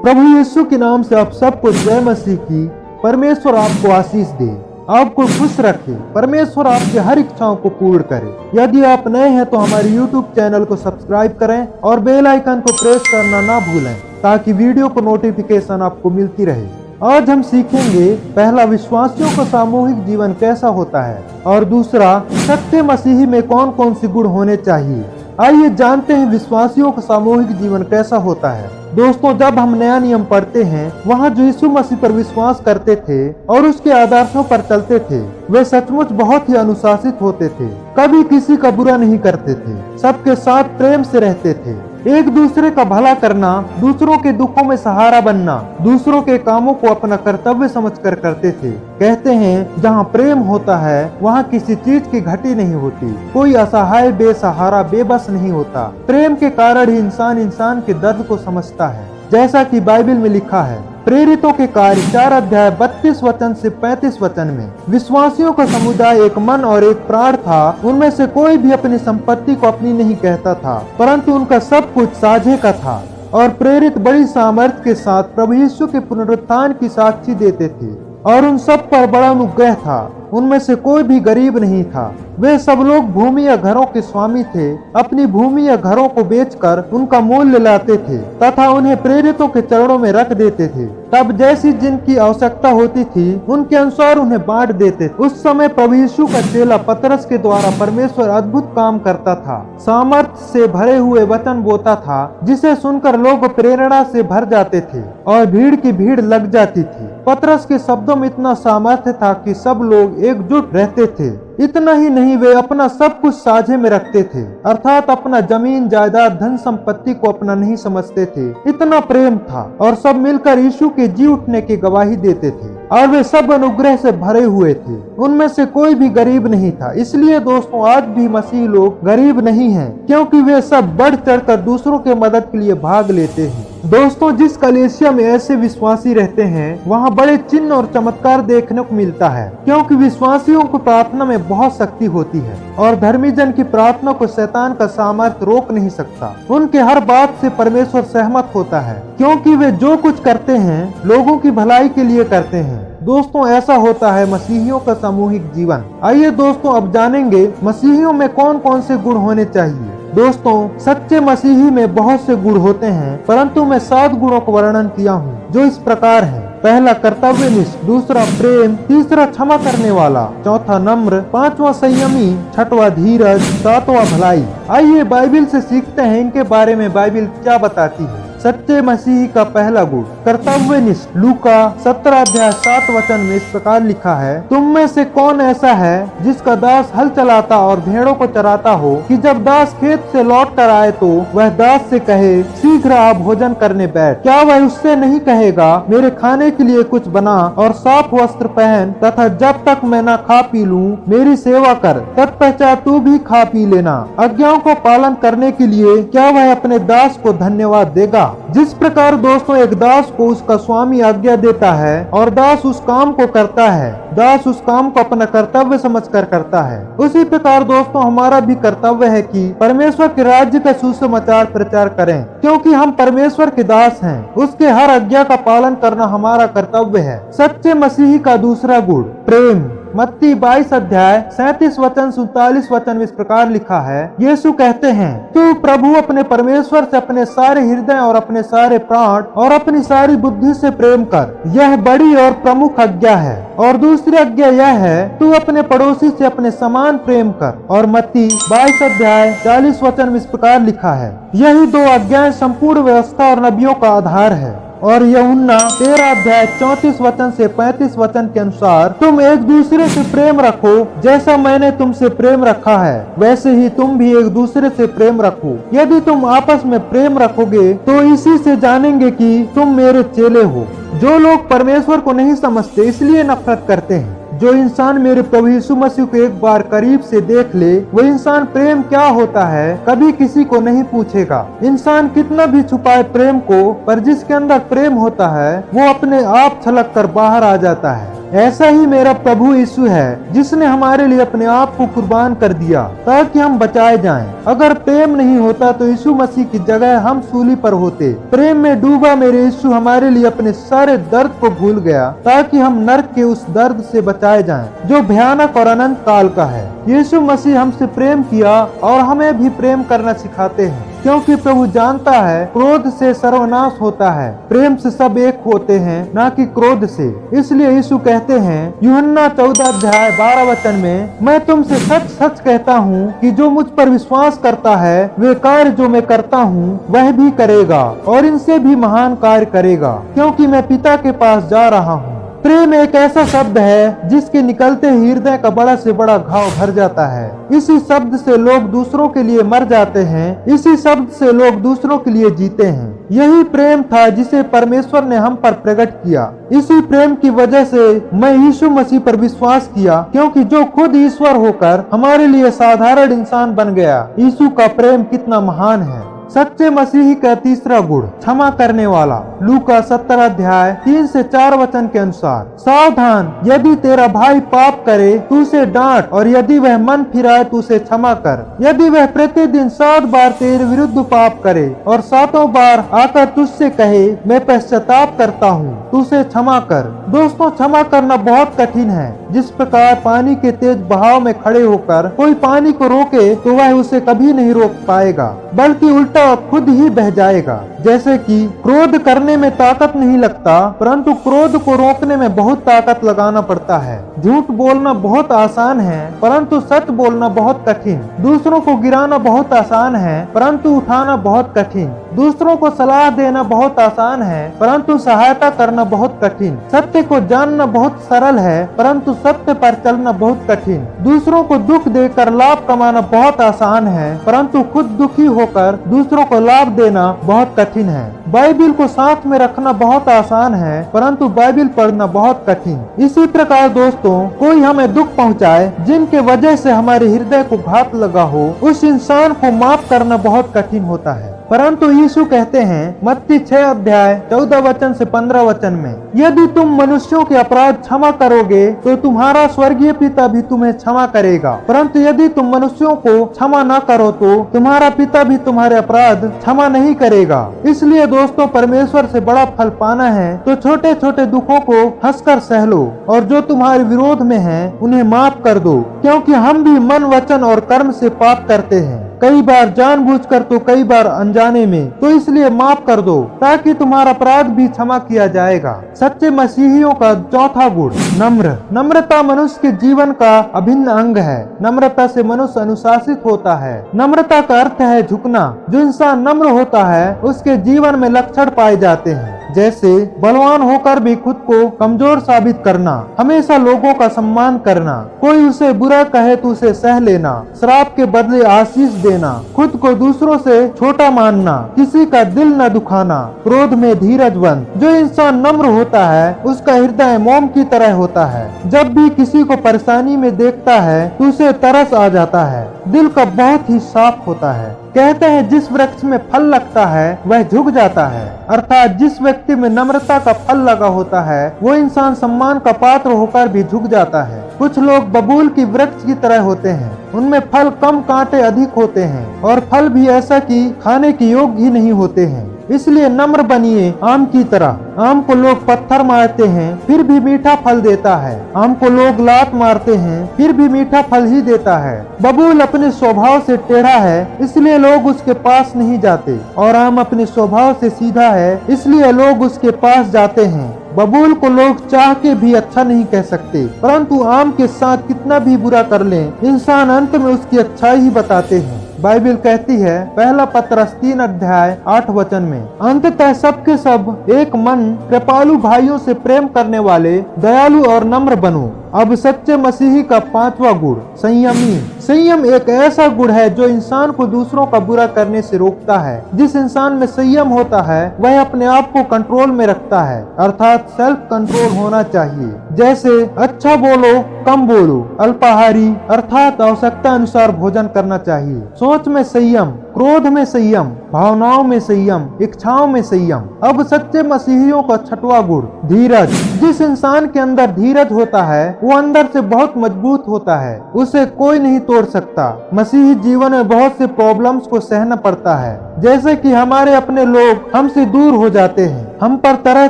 प्रभु यीशु के नाम से आप सबको जय मसीह की। परमेश्वर आपको आशीष दे, आपको खुश रखे, परमेश्वर आपकी हर इच्छाओं को पूर्ण करे। यदि आप नए हैं तो हमारे YouTube चैनल को सब्सक्राइब करें और बेल आइकन को प्रेस करना ना भूलें ताकि वीडियो को नोटिफिकेशन आपको मिलती रहे। आज हम सीखेंगे पहला, विश्वासियों का सामूहिक जीवन कैसा होता है, और दूसरा, सच्चे मसीही में कौन कौन से गुण होने चाहिए। आइए जानते हैं विश्वासियों का सामूहिक जीवन कैसा होता है। दोस्तों, जब हम नया नियम पढ़ते हैं, वहाँ जो यीशु मसीह पर विश्वास करते थे और उसके आदर्शों पर चलते थे, वे सचमुच बहुत ही अनुशासित होते थे, कभी किसी का बुरा नहीं करते थे, सबके साथ प्रेम से रहते थे, एक दूसरे का भला करना, दूसरों के दुखों में सहारा बनना, दूसरों के कामों को अपना कर्तव्य समझकर करते थे। कहते हैं जहाँ प्रेम होता है वहाँ किसी चीज की घटी नहीं होती, कोई असहाय, बेसहारा, बेबस नहीं होता। प्रेम के कारण ही इंसान के दर्द को समझता है, जैसा कि बाइबल में लिखा है। प्रेरितों के कार्य 4 अध्याय 32 वचन से 35 वचन में, विश्वासियों का समुदाय एक मन और एक प्राण था। उनमें से कोई भी अपनी संपत्ति को अपनी नहीं कहता था, परंतु उनका सब कुछ साझे का था। और प्रेरित बड़ी सामर्थ्य के साथ प्रभु यीशु के पुनरुत्थान की साक्षी देते थे, और उन सब पर बड़ा अनुग्रह था। उनमें से कोई भी गरीब नहीं था। वे सब लोग भूमि या घरों के स्वामी थे, अपनी भूमि या घरों को बेचकर उनका मूल्य लाते थे तथा उन्हें प्रेरितों के चरणों में रख देते थे। तब जैसी जिनकी आवश्यकता होती थी उनके अनुसार उन्हें बांट देते थे। उस समय प्रभु यीशु का चेला पतरस के द्वारा परमेश्वर अद्भुत काम करता था, सामर्थ्य से भरे हुए वचन बोता था, जिसे सुनकर लोग प्रेरणा से भर जाते थे और भीड़ की भीड़ लग जाती थी। पतरस के शब्दों में इतना सामर्थ्य था कि सब लोग एकजुट रहते थे। इतना ही नहीं, वे अपना सब कुछ साझे में रखते थे, अर्थात अपना जमीन, जायदाद, धन संपत्ति को अपना नहीं समझते थे। इतना प्रेम था, और सब मिलकर यीशु के जी उठने की गवाही देते थे, और वे सब अनुग्रह से भरे हुए थे। उनमें से कोई भी गरीब नहीं था। इसलिए दोस्तों, आज भी मसीह लोग गरीब नहीं हैं, क्योंकि वे सब बढ़ चढ़कर दूसरों के मदद के लिए भाग लेते हैं। दोस्तों, जिस कलीसिया में ऐसे विश्वासी रहते हैं वहाँ बड़े चिन्ह और चमत्कार देखने को मिलता है, क्योंकि विश्वासियों को प्रार्थना में बहुत शक्ति होती है, और धर्मी जन की प्रार्थना को शैतान का सामर्थ्य रोक नहीं सकता। उनके हर बात से परमेश्वर सहमत होता है, क्योंकि वे जो कुछ करते हैं लोगों की भलाई के लिए करते हैं। दोस्तों, ऐसा होता है मसीहियों का सामूहिक जीवन। आइए दोस्तों, अब जानेंगे मसीहियों में कौन कौन से गुण होने चाहिए। दोस्तों, सच्चे मसीही में बहुत से गुण होते हैं, परंतु मैं 7 गुणों का वर्णन किया हूँ, जो इस प्रकार हैं। पहला, कर्तव्यनिष्ठ; दूसरा, प्रेम; तीसरा, क्षमा करने वाला; चौथा, नम्र; पांचवा, संयमी; छठवां, धीरज; सातवां, भलाई। आइए बाइबल से सीखते हैं इनके बारे में बाइबल क्या बताती है। सच्चे मसीही का पहला गुण, कर्तव्यनिष्ठ। लूका 17 अध्याय 7 वचन में इस प्रकार लिखा है, तुम में से कौन ऐसा है जिसका दास हल चलाता और भेड़ों को चराता हो, कि जब दास खेत से लौट कर आए तो वह दास से कहे, शीघ्र आ भोजन करने बैठ। क्या वह उससे नहीं कहेगा, मेरे खाने के लिए कुछ बना और साफ वस्त्र पहन, तथा जब तक मैं न खा पी लूं मेरी सेवा कर, तत्पश्चात तू भी खा पी लेना। आज्ञाओं को पालन करने के लिए क्या वह अपने दास को धन्यवाद देगा? जिस प्रकार दोस्तों एक दास को उसका स्वामी आज्ञा देता है और दास उस काम को करता है, दास उस काम को अपना कर्तव्य समझकर करता है, उसी प्रकार दोस्तों हमारा भी कर्तव्य है कि परमेश्वर के राज्य का सुसमाचार प्रचार करें, क्योंकि हम परमेश्वर के दास हैं। उसके हर आज्ञा का पालन करना हमारा कर्तव्य है। सच्चे मसीही का दूसरा गुण, प्रेम। मत्ती 22 अध्याय 37 वचन 47 वचन में इस प्रकार लिखा है, यीशु कहते हैं, तू प्रभु अपने परमेश्वर से अपने सारे हृदय और अपने सारे प्राण और अपनी सारी बुद्धि से प्रेम कर, यह बड़ी और प्रमुख आज्ञा है। और दूसरी आज्ञा यह है, तू अपने पड़ोसी से अपने समान प्रेम कर। और मत्ती 22 अध्याय 40 वचन में इस प्रकार लिखा है, यही 2 आज्ञाएं संपूर्ण व्यवस्था और नबियों का आधार है। और यूहन्ना 13 अध्याय 34 वचन से 35 वचन के अनुसार, तुम एक दूसरे से प्रेम रखो, जैसा मैंने तुमसे प्रेम रखा है वैसे ही तुम भी एक दूसरे से प्रेम रखो। यदि तुम आपस में प्रेम रखोगे तो इसी से जानेंगे कि तुम मेरे चेले हो। जो लोग परमेश्वर को नहीं समझते इसलिए नफरत करते हैं। जो इंसान मेरे प्रभु यीशु मसीह को एक बार करीब से देख ले, वो इंसान प्रेम क्या होता है कभी किसी को नहीं पूछेगा। इंसान कितना भी छुपाए प्रेम को, पर जिसके अंदर प्रेम होता है वो अपने आप छलक कर बाहर आ जाता है। ऐसा ही मेरा प्रभु यीशु है जिसने हमारे लिए अपने आप को कुर्बान कर दिया ताकि हम बचाए जाएं। अगर प्रेम नहीं होता तो यीशु मसीह की जगह हम सूली पर होते। प्रेम में डूबा मेरे यीशु हमारे लिए अपने सारे दर्द को भूल गया ताकि हम नरक के उस दर्द से बचाए जाएं जो भयानक और अनंत काल का है। यीशु मसीह हमसे प्रेम किया और हमें भी प्रेम करना सिखाते हैं, क्योंकि प्रभु जानता है क्रोध से सर्वनाश होता है, प्रेम से सब एक होते हैं, ना कि क्रोध से। इसलिए यीशु कहते हैं यूहन्ना 14 अध्याय 12 वचन में, मैं तुमसे सच सच कहता हूँ कि जो मुझ पर विश्वास करता है वे कार्य जो मैं करता हूँ वह भी करेगा और इनसे भी महान कार्य करेगा, क्योंकि मैं पिता के पास जा रहा हूँ। प्रेम एक ऐसा शब्द है जिसके निकलते ही हृदय का बड़ा से बड़ा घाव भर जाता है। इसी शब्द से लोग दूसरों के लिए मर जाते हैं, इसी शब्द से लोग दूसरों के लिए जीते हैं। यही प्रेम था जिसे परमेश्वर ने हम पर प्रकट किया। इसी प्रेम की वजह से मैं यीशु मसीह पर विश्वास किया, क्योंकि जो खुद ईश्वर होकर हमारे लिए साधारण इंसान बन गया। यीशु का प्रेम कितना महान है। सच्चे मसीही का तीसरा गुण क्षमा करने वाला। लूका 17 अध्याय 3 से 4 वचन के अनुसार, सावधान, यदि तेरा भाई पाप करे तो उसे डांट, और यदि वह मन फिराए तो उसे क्षमा कर। यदि वह प्रतिदिन 7 बार तेरे विरुद्ध पाप करे और 7 बार आकर तुझसे कहे मैं पश्चाताप करता हूँ, तो उसे क्षमा कर। दोस्तों, क्षमा करना बहुत कठिन है। जिस प्रकार पानी के तेज बहाव में खड़े होकर कोई पानी को रोके तो वह उसे कभी नहीं रोक पाएगा, बल्कि उल्टा खुद ही बह जाएगा। जैसे कि क्रोध करने में ताकत नहीं लगता, परंतु क्रोध को रोकने में बहुत ताकत लगाना पड़ता है। झूठ बोलना बहुत आसान है, परंतु सच बोलना बहुत कठिन। दूसरों को गिराना बहुत आसान है, परंतु उठाना बहुत कठिन। दूसरों को सलाह देना बहुत आसान है, परंतु सहायता करना बहुत कठिन। सत्य को जानना बहुत सरल है, परंतु सत्य पर चलना बहुत कठिन। दूसरों को दुख देकर लाभ कमाना बहुत आसान है, परंतु खुद दुखी होकर दूसरों को लाभ देना बहुत कठिन है। बाइबिल को साथ में रखना बहुत आसान है, परंतु बाइबिल पढ़ना बहुत कठिन। इसी प्रकार दोस्तों, कोई हमें दुख पहुंचाए जिनके वजह से हमारे हृदय को घात लगा हो, उस इंसान को माफ करना बहुत कठिन होता है। परंतु यीशु कहते हैं मत्ती 6 अध्याय 14 वचन से 15 वचन में, यदि तुम मनुष्यों के अपराध क्षमा करोगे तो तुम्हारा स्वर्गीय पिता भी तुम्हें क्षमा करेगा, परंतु यदि तुम मनुष्यों को क्षमा न करो तो तुम्हारा पिता भी तुम्हारे अपराध क्षमा नहीं करेगा। इसलिए दोस्तों, परमेश्वर से बड़ा फल पाना है तो छोटे छोटे दुखों को हंसकर सह लो, और जो तुम्हारे विरोध में है उन्हें माफ कर दो, क्योंकि हम भी मन, वचन और कर्म से पाप करते हैं, कई बार जानबूझकर तो कई बार अनजाने में। तो इसलिए माफ कर दो ताकि तुम्हारा अपराध भी क्षमा किया जाएगा। सच्चे मसीहियों का चौथा गुण नम्र। नम्रता मनुष्य के जीवन का अभिन्न अंग है। नम्रता से मनुष्य अनुशासित होता है। नम्रता का अर्थ है झुकना। जो इंसान नम्र होता है उसके जीवन में लक्षण पाए जाते हैं, जैसे बलवान होकर भी खुद को कमजोर साबित करना, हमेशा लोगों का सम्मान करना, कोई उसे बुरा कहे तो उसे सह लेना, श्राप के बदले आशीष देना, खुद को दूसरों से छोटा मानना, किसी का दिल न दुखाना, क्रोध में धीरजवंत। जो इंसान नम्र होता है उसका हृदय मोम की तरह होता है। जब भी किसी को परेशानी में देखता है तो उसे तरस आ जाता है। दिल का बहुत ही साफ होता है। कहते हैं जिस वृक्ष में फल लगता है वह झुक जाता है, अर्थात जिस व्यक्ति में नम्रता का फल लगा होता है वो इंसान सम्मान का पात्र होकर भी झुक जाता है। कुछ लोग बबूल की वृक्ष की तरह होते हैं, उनमें फल कम, कांटे अधिक होते हैं, और फल भी ऐसा कि खाने के योग्य ही नहीं होते हैं। इसलिए नम्र बनिए आम की तरह। आम को लोग पत्थर मारते हैं फिर भी मीठा फल देता है। आम को लोग लात मारते हैं फिर भी मीठा फल ही देता है। बबूल अपने स्वभाव से टेढ़ा है इसलिए लोग उसके पास नहीं जाते, और आम अपने स्वभाव से सीधा है इसलिए लोग उसके पास जाते हैं। बबूल को लोग चाह के भी अच्छा नहीं कह सकते, परंतु आम के साथ कितना भी बुरा कर लें इंसान अंत में उसकी अच्छाई ही बताते हैं। बाइबिल कहती है पहला पतरस 3 अध्याय 8 वचन में, अंततः सबके सब एक मन, कृपालु, भाइयों से प्रेम करने वाले, दयालु और नम्र बनो। अब सच्चे मसीही का 5वां गुण संयमी। संयम एक ऐसा गुण है जो इंसान को दूसरों का बुरा करने से रोकता है। जिस इंसान में संयम होता है वह अपने आप को कंट्रोल में रखता है, अर्थात सेल्फ कंट्रोल होना चाहिए। जैसे अच्छा बोलो, कम बोलो, अल्पाहारी अर्थात आवश्यकता अनुसार भोजन करना चाहिए, सोच में संयम, क्रोध में संयम, भावनाओं में संयम, इच्छाओं में संयम। अब सच्चे मसीहियों का छठवां गुण धीरज। जिस इंसान के अंदर धीरज होता है वो अंदर से बहुत मजबूत होता है, उसे कोई नहीं तोड़ सकता। मसीही जीवन में बहुत से प्रॉब्लम्स को सहना पड़ता है, जैसे कि हमारे अपने लोग हमसे दूर हो जाते हैं, हम पर तरह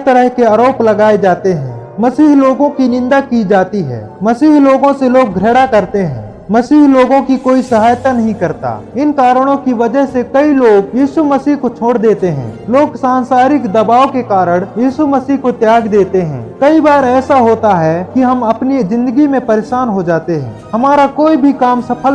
तरह के आरोप लगाए जाते हैं, मसीही लोगों की निंदा की जाती है, मसीही लोगों से लोग घृणा करते हैं, मसीह लोगों की कोई सहायता नहीं करता। इन कारणों की वजह से कई लोग यीशु मसीह को छोड़ देते हैं। लोग सांसारिक दबाव के कारण यीशु मसीह को त्याग देते हैं। कई बार ऐसा होता है कि हम अपनी जिंदगी में परेशान हो जाते हैं, हमारा कोई भी काम सफल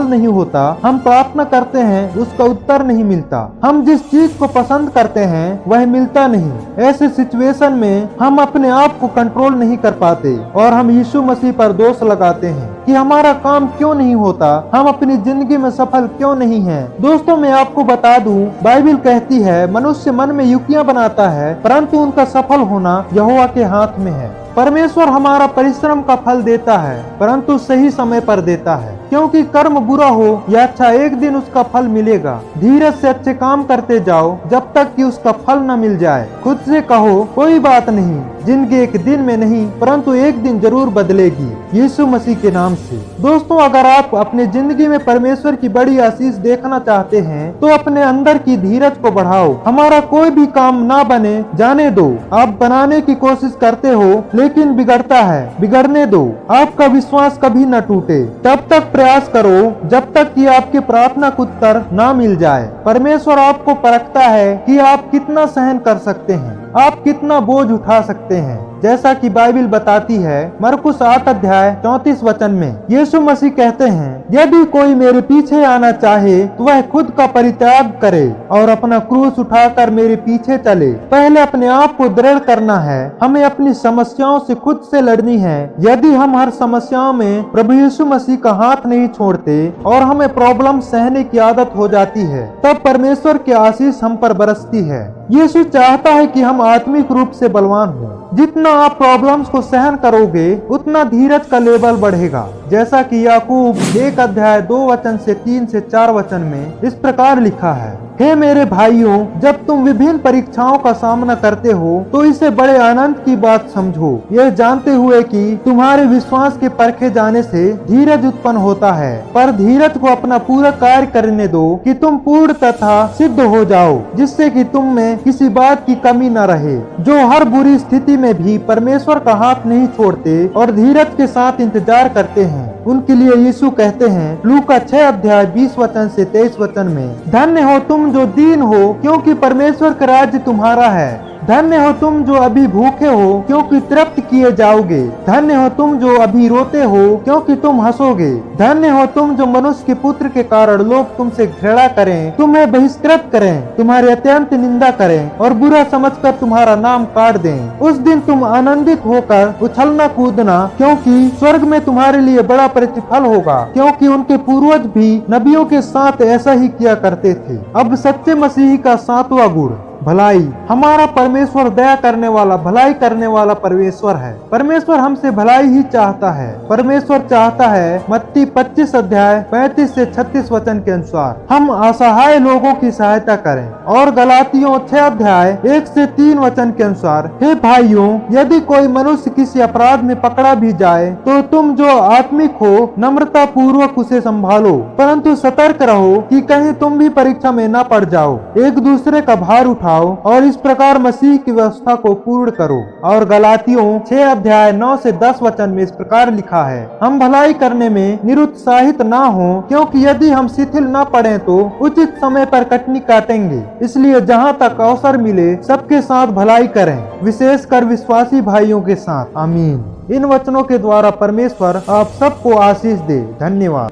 नहीं होता, हम प्रार्थना करते हैं, उसका उत्तर नहीं मिलता, हम जिस चीज को पसंद करते हैं वह मिलता नहीं। ऐसे सिचुएशन में हम अपने आप को कंट्रोल नहीं कर पाते और हम यीशु मसीह पर दोष लगाते हैं कि हमारा काम क्यों नहीं होता, हम अपनी जिंदगी में सफल क्यों नहीं हैं। दोस्तों, मैं आपको बता दूं, बाइबल कहती है मनुष्य मन में युक्तियां बनाता है परंतु उनका सफल होना यहोवा के हाथ में है। परमेश्वर हमारा परिश्रम का फल देता है परंतु सही समय पर देता है, क्योंकि कर्म बुरा हो या अच्छा एक दिन उसका फल मिलेगा। धीरज से अच्छे काम करते जाओ जब तक कि उसका फल न मिल जाए। खुद से कहो कोई बात नहीं, जिंदगी एक दिन में नहीं परंतु एक दिन जरूर बदलेगी, यीशु मसीह के नाम से। दोस्तों, अगर आप अपने जिंदगी में परमेश्वर की बड़ी आशीष देखना चाहते हैं तो अपने अंदर की धीरज को बढ़ाओ। हमारा कोई भी काम ना बने जाने दो, आप बनाने की कोशिश करते हो लेकिन बिगड़ता है, बिगड़ने दो। आपका विश्वास कभी न टूटे, तब तक प्रयास करो जब तक कि आपके प्रार्थना का उत्तर ना मिल जाए। परमेश्वर आपको परखता है कि आप कितना सहन कर सकते हैं, आप कितना बोझ उठा सकते हैं। जैसा कि बाइबल बताती है मरकुस 8 अध्याय 34 वचन में यीशु मसीह कहते हैं, यदि कोई मेरे पीछे आना चाहे तो वह खुद का परित्याग करे और अपना क्रूस उठाकर मेरे पीछे चले। पहले अपने आप को दृढ़ करना है, हमें अपनी समस्याओं से खुद से लड़नी है। यदि हम हर समस्याओं में प्रभु यीशु मसीह का हाथ नहीं छोड़ते और हमें प्रॉब्लम सहने की आदत हो जाती है, तब परमेश्वर की आशीष हम पर बरसती है। यीशु चाहता है कि हम आत्मिक रूप से बलवान हों। जितना आप प्रॉब्लम्स को सहन करोगे उतना धीरज का लेवल बढ़ेगा। जैसा कि याकूब 1 अध्याय 2 वचन से 3 से 4 वचन में इस प्रकार लिखा है, हे मेरे भाइयों, जब तुम विभिन्न परीक्षाओं का सामना करते हो तो इसे बड़े आनंद की बात समझो, यह जानते हुए कि तुम्हारे विश्वास के परखे जाने से धीरज उत्पन्न होता है। पर धीरज को अपना पूरा कार्य करने दो कि तुम पूर्ण तथा सिद्ध हो जाओ, जिससे कि तुम में किसी बात की कमी न रहे। जो हर बुरी स्थिति में भी परमेश्वर का हाथ नहीं छोड़ते और धीरज के साथ इंतजार करते हैं, उनके लिए यीशु कहते हैं लूका 6 अध्याय 20 वचन से 23 वचन में, धन्य हो तुम जो दीन हो, क्योंकि परमेश्वर का राज्य तुम्हारा है। धन्य हो तुम जो अभी भूखे हो, क्योंकि तृप्त किए जाओगे। धन्य हो तुम जो अभी रोते हो, क्योंकि तुम हंसोगे। धन्य हो तुम जो मनुष्य के पुत्र के कारण लोग तुमसे घृणा करें, तुम्हें बहिष्कृत करें, तुम्हारी अत्यंत निंदा करें और बुरा समझकर तुम्हारा नाम काट दें। उस दिन तुम आनंदित होकर उछलना कूदना, क्योंकि स्वर्ग में तुम्हारे लिए बड़ा प्रतिफल होगा, क्योंकि उनके पूर्वज भी नबियों के साथ ऐसा ही किया करते थे। अब सच्चे मसीही का 7वां गुण भलाई। हमारा परमेश्वर दया करने वाला, भलाई करने वाला परमेश्वर है। परमेश्वर हमसे भलाई ही चाहता है। परमेश्वर चाहता है मत्ती 25 अध्याय 35 से 36 वचन के अनुसार हम असहाय लोगों की सहायता करें, और गलातियों 6 अध्याय 1 से 3 वचन के अनुसार, हे भाइयों, यदि कोई मनुष्य किसी अपराध में पकड़ा भी जाए तो तुम जो आत्मिक हो नम्रता पूर्वक उसे संभालो, परंतु सतर्क रहो कि कहीं तुम भी परीक्षा में न पड़ जाओ। एक दूसरे का भार उठाओ और इस प्रकार मसीह की व्यवस्था को पूर्ण करो। और गलातियों 6 अध्याय 9 से 10 वचन में इस प्रकार लिखा है, हम भलाई करने में निरुत्साहित ना हो, क्योंकि यदि हम शिथिल न पड़े तो उचित समय पर कटनी काटेंगे। इसलिए जहाँ तक अवसर मिले सबके साथ भलाई करें, विशेषकर विश्वासी भाइयों के साथ। आमीन। इन वचनों के द्वारा परमेश्वर आप सबको आशीष दे। धन्यवाद।